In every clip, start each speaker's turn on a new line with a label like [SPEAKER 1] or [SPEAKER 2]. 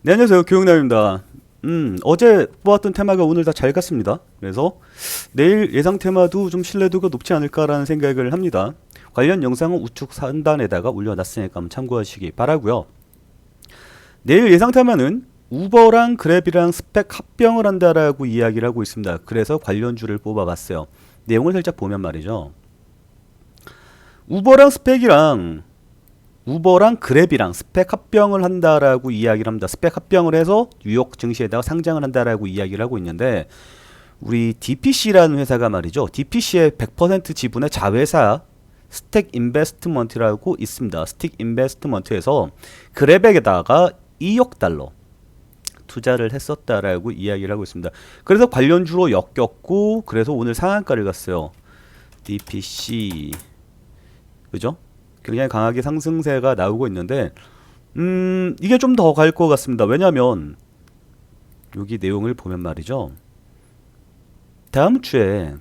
[SPEAKER 1] 네, 안녕하세요. 교육남입니다. 어제 뽑았던 테마가 오늘 다 잘 갔습니다. 그래서 내일 예상 테마도 좀 신뢰도가 높지 않을까라는 생각을 합니다. 관련 영상은 우측 상단에다가 올려놨으니까 한번 참고하시기 바라고요. 내일 예상 테마는 우버랑 그랩이랑 스펙 합병을 한다라고 이야기를 하고 있습니다. 그래서 관련주를 뽑아봤어요. 내용을 살짝 보면 말이죠. 우버랑 스펙이랑 우버랑 그랩이랑 스펙 합병을 한다라고 이야기를 합니다. 스펙 합병을 해서 뉴욕 증시에다가 상장을 한다라고 이야기를 하고 있는데 우리 DPC라는 회사가 말이죠. DPC의 100% 지분의 자회사 스택 인베스트먼트라고 있습니다. 스택 인베스트먼트에서 그랩에다가 2억 달러 투자를 했었다라고 이야기를 하고 있습니다. 그래서 관련주로 엮였고 그래서 오늘 상한가를 갔어요. DPC 그죠? 굉장히 강하게 상승세가 나오고 있는데 이게 좀 더 갈 것 같습니다. 왜냐면 여기 내용을 보면 말이죠. 다음 주에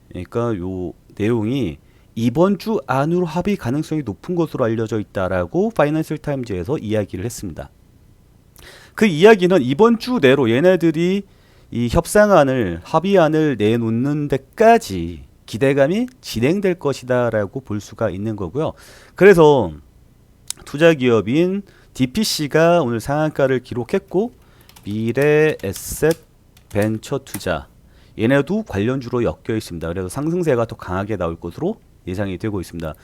[SPEAKER 1] 그러니까 요 내용이 이번 주 안으로 합의 가능성이 높은 것으로 알려져 있다라고 파이낸셜 타임즈에서 이야기를 했습니다. 그 이야기는 이번 주 내로 얘네들이 이 협상안을 합의안을 내놓는 데까지 기대감이 진행될 것이다라고 볼 수가 있는 거고요. 그래서 투자 기업인 DPC가 오늘 상한가를 기록했고 미래 에셋 벤처 투자 얘네도 관련주로 엮여 있습니다. 그래서 상승세가 더 강하게 나올 것으로 예상이 되고 있습니다.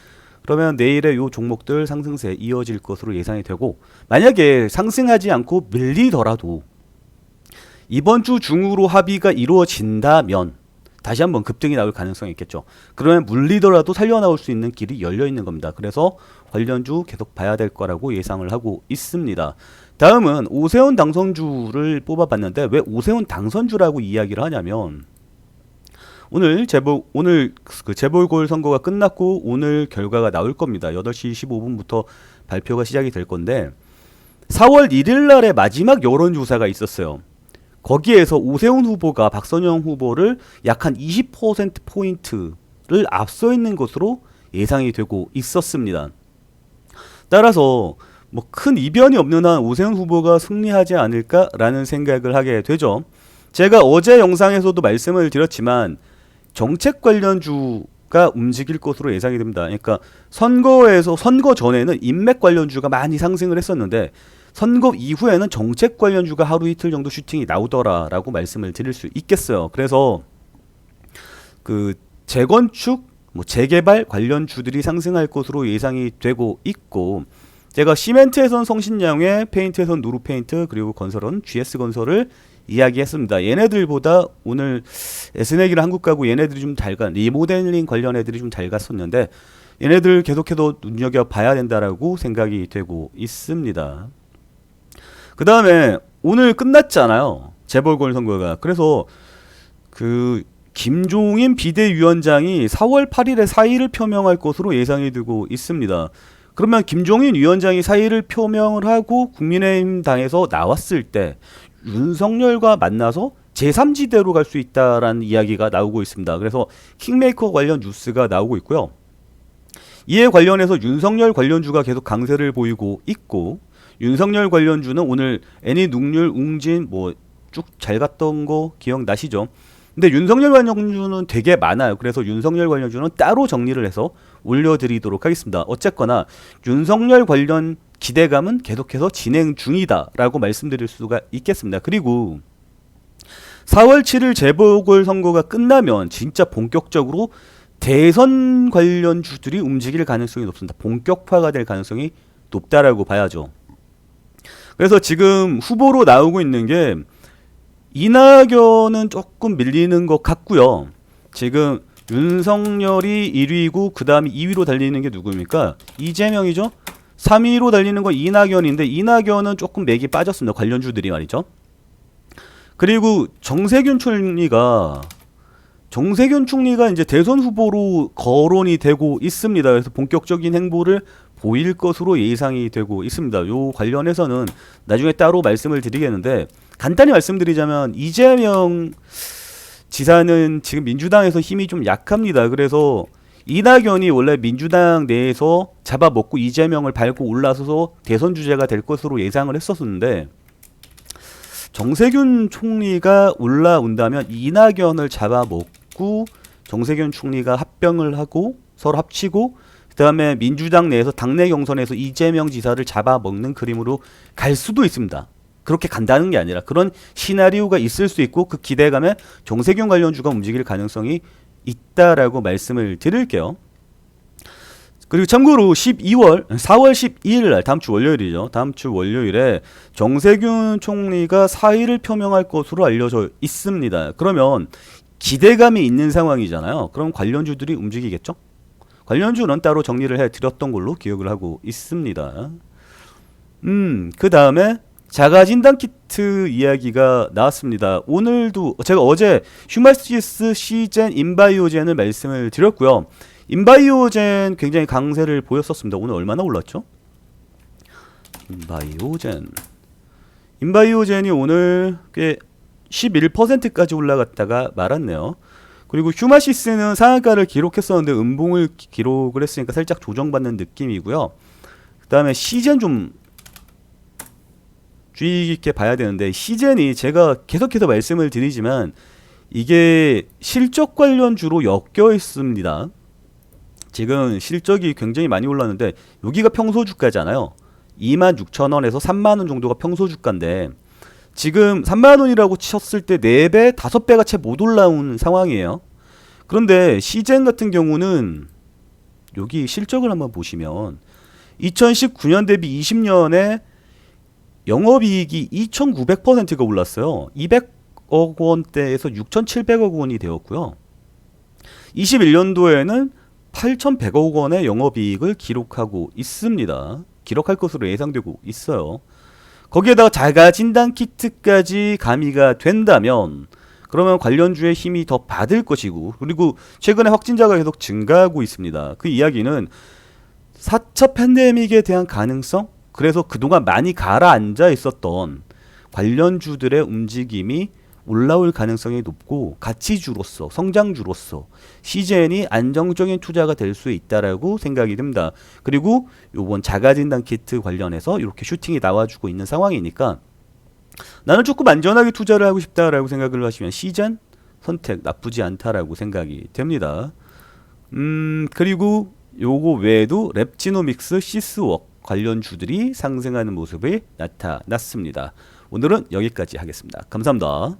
[SPEAKER 1] 그러면 내일의 요 종목들 상승세 이어질 것으로 예상이 되고 만약에 상승하지 않고 밀리더라도 이번 주 중으로 합의가 이루어진다면 다시 한번 급등이 나올 가능성이 있겠죠. 그러면 물리더라도 살려나올 수 있는 길이 열려 있는 겁니다. 그래서 관련주 계속 봐야 될 거라고 예상을 하고 있습니다. 다음은 오세훈 당선주를 뽑아봤는데 왜 오세훈 당선주라고 이야기를 하냐면 오늘 그 재보궐 선거가 끝났고 오늘 결과가 나올 겁니다. 8시 15분부터 발표가 시작이 될 건데 4월 1일 날에 마지막 여론조사가 있었어요. 거기에서 오세훈 후보가 박선영 후보를 약 한 20%포인트를 앞서 있는 것으로 예상이 되고 있었습니다. 따라서 뭐 큰 이변이 없는 한 오세훈 후보가 승리하지 않을까라는 생각을 하게 되죠. 제가 어제 영상에서도 말씀을 드렸지만 정책 관련주가 움직일 것으로 예상이 됩니다. 그러니까 선거 전에는 인맥 관련주가 많이 상승을 했었는데 선거 이후에는 정책 관련주가 하루 이틀 정도 슈팅이 나오더라라고 말씀을 드릴 수 있겠어요. 그래서 그 재건축, 뭐 재개발 관련주들이 상승할 것으로 예상이 되고 있고 제가 시멘트에선 성신양회, 페인트에선 누루페인트 그리고 건설은 GS건설을 이야기했습니다. 얘네들보다 오늘 에스넥이랑 한국가구 얘네들이 좀 잘 간 리모델링 관련 애들이 좀 잘 갔었는데 얘네들 계속해서 눈여겨봐야 된다라고 생각이 되고 있습니다. 그 다음에 오늘 끝났잖아요. 재보궐 선거가. 그래서 그 김종인 비대위원장이 4월 8일에 사의를 표명할 것으로 예상이 되고 있습니다. 그러면 김종인 위원장이 사의를 표명을 하고 국민의힘 당에서 나왔을 때 윤석열과 만나서 제3지대로 갈 수 있다라는 이야기가 나오고 있습니다. 그래서 킹메이커 관련 뉴스가 나오고 있고요. 이에 관련해서 윤석열 관련주가 계속 강세를 보이고 있고 윤석열 관련주는 오늘 애니눅률, 웅진 뭐 쭉 잘 갔던 거 기억나시죠? 근데 윤석열 관련주는 되게 많아요. 그래서 윤석열 관련주는 따로 정리를 해서 올려드리도록 하겠습니다. 어쨌거나 윤석열 관련 기대감은 계속해서 진행 중이다라고 말씀드릴 수가 있겠습니다. 그리고 4월 7일 재보궐 선거가 끝나면 진짜 본격적으로 대선 관련주들이 움직일 가능성이 높습니다. 본격화가 될 가능성이 높다라고 봐야죠. 그래서 지금 후보로 나오고 있는 게 이낙연은 조금 밀리는 것 같고요. 지금 윤석열이 1위고 그 다음에 2위로 달리는 게 누구입니까? 이재명이죠. 3위로 달리는 건 이낙연인데 이낙연은 조금 맥이 빠졌습니다. 관련주들이 말이죠. 그리고 정세균 총리가 이제 대선 후보로 거론이 되고 있습니다. 그래서 본격적인 행보를 보일 것으로 예상이 되고 있습니다. 요 관련해서는 나중에 따로 말씀을 드리겠는데 간단히 말씀드리자면 이재명 지사는 지금 민주당에서 힘이 좀 약합니다. 그래서 이낙연이 원래 민주당 내에서 잡아먹고 이재명을 밟고 올라서서 대선 주자가 될 것으로 예상을 했었는데 정세균 총리가 올라온다면 이낙연을 잡아먹고 정세균 총리가 합병을 하고 서로 합치고 그다음에 민주당 내에서 당내 경선에서 이재명 지사를 잡아먹는 그림으로 갈 수도 있습니다. 그렇게 간다는 게 아니라 그런 시나리오가 있을 수 있고 그 기대감에 정세균 관련주가 움직일 가능성이 있다라고 말씀을 드릴게요. 그리고 참고로 4월 12일 날 다음 주 월요일이죠. 다음 주 월요일에 정세균 총리가 사의를 표명할 것으로 알려져 있습니다. 그러면 기대감이 있는 상황이잖아요. 그럼 관련주들이 움직이겠죠? 관련주는 따로 정리를 해드렸던 걸로 기억을 하고 있습니다. 그 다음에 자가진단 키트 이야기가 나왔습니다. 오늘도 제가 어제 휴마시스 시젠 인바이오젠을 말씀을 드렸고요. 인바이오젠 굉장히 강세를 보였었습니다. 오늘 얼마나 올랐죠? 인바이오젠이 오늘 꽤 11%까지 올라갔다가 말았네요. 그리고 휴마시스는 상한가를 기록했었는데 음봉을 기록을 했으니까 살짝 조정받는 느낌이고요. 그 다음에 시젠 좀 주의 깊게 봐야 되는데, 시젠이 제가 계속해서 말씀을 드리지만 이게 실적 관련주로 엮여 있습니다. 지금 실적이 굉장히 많이 올랐는데 여기가 평소 주가잖아요. 26,000원에서 30,000원 정도가 평소 주가인데 지금 30,000원이라고 쳤을 때 4배, 5배가 채 못 올라온 상황이에요. 그런데 시젠 같은 경우는 여기 실적을 한번 보시면 2019년 대비 20년에 영업이익이 2,900%가 올랐어요. 200억 원대에서 6,700억 원이 되었고요. 21년도에는 8,100억 원의 영업이익을 기록하고 있습니다. 기록할 것으로 예상되고 있어요. 거기에다가 자가진단 키트까지 가미가 된다면 그러면 관련주의 힘이 더 받을 것이고, 그리고 최근에 확진자가 계속 증가하고 있습니다. 그 이야기는 4차 팬데믹에 대한 가능성, 그래서 그동안 많이 가라앉아 있었던 관련주들의 움직임이 올라올 가능성이 높고 가치주로서 성장주로서 시젠이 안정적인 투자가 될 수 있다라고 생각이 듭니다. 그리고 요번 자가진단 키트 관련해서 이렇게 슈팅이 나와주고 있는 상황이니까 나는 조금 안전하게 투자를 하고 싶다라고 생각을 하시면 시젠 선택 나쁘지 않다라고 생각이 됩니다. 그리고 요거 외에도 랩지노믹스, 시스웍 관련주들이 상승하는 모습이 나타났습니다. 오늘은 여기까지 하겠습니다. 감사합니다.